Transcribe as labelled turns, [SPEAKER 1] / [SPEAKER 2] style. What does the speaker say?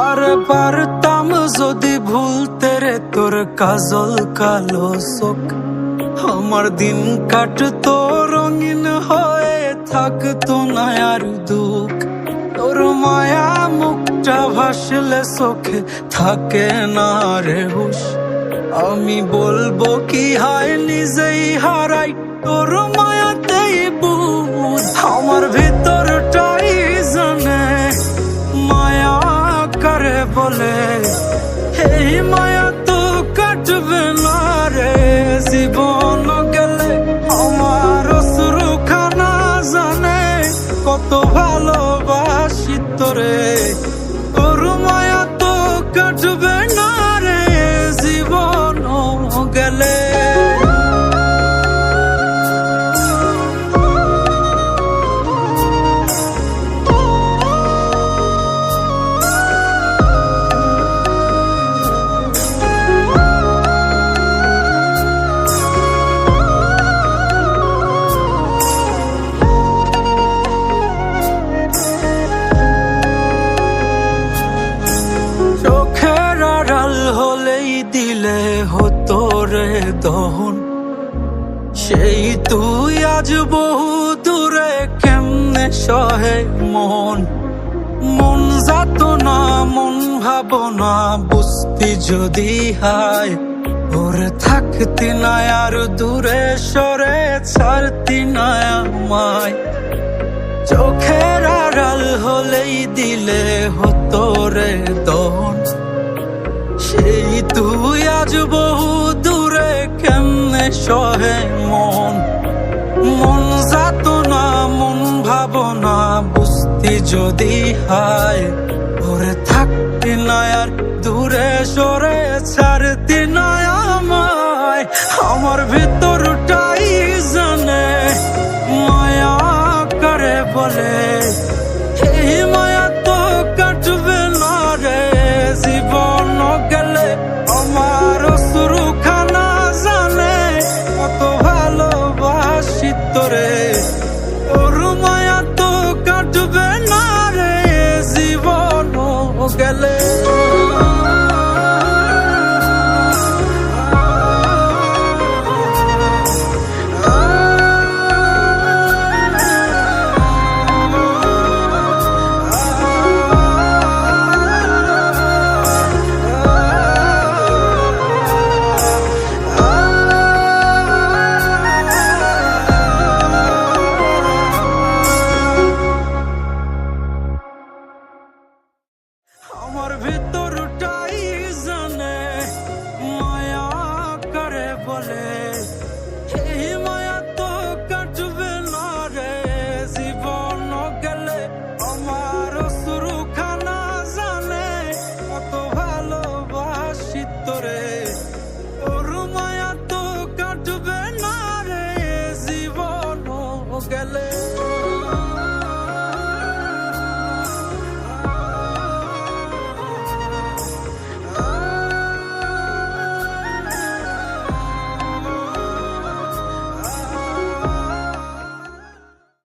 [SPEAKER 1] আরে পারতাম যদি ভুলতে রে তোর কাজল কালো চোখ, আমার দিন কাটতো রঙিন হয়ে থাকতো না আর দুঃখ। তোর মায়া মুখটা ভাসলে চোখে থাকে না রে হুশ, আমি বলবো কি হয় নিজেই হারাই তোর মায়াতেই বুঝ। আমার ভিতরটাই জানে মায়া করে বলে, এই মায়া তো কাটবে না রে জীবন গেলে। আমার অশ্রুখানা জানে কত ভালোবাসি তোরে, তোর মায়া তো কাটবে না রে জীবন গেলে। চোখের আড়াল হলেই দিলে হতো রে দহন, সেই তুই আজ বহু দূরে কেমনে সহে মন। মন যাত না মন ভাবনা বুঝতি যদি হায়, ওরে থাকতি না আর দূরে সরে ছাড়তি না আমায়। চোখের আড়াল হলেই দিলে হতো রে দহন, সেই তুই আজ বহু দূরে কেমনে সহে মন। মন যাত না মন ভাবনা বুঝতি যদি হায়, ওরে থাকতি না আর দূরে সরে ছাড়তি না আমায়। আমার ভিতর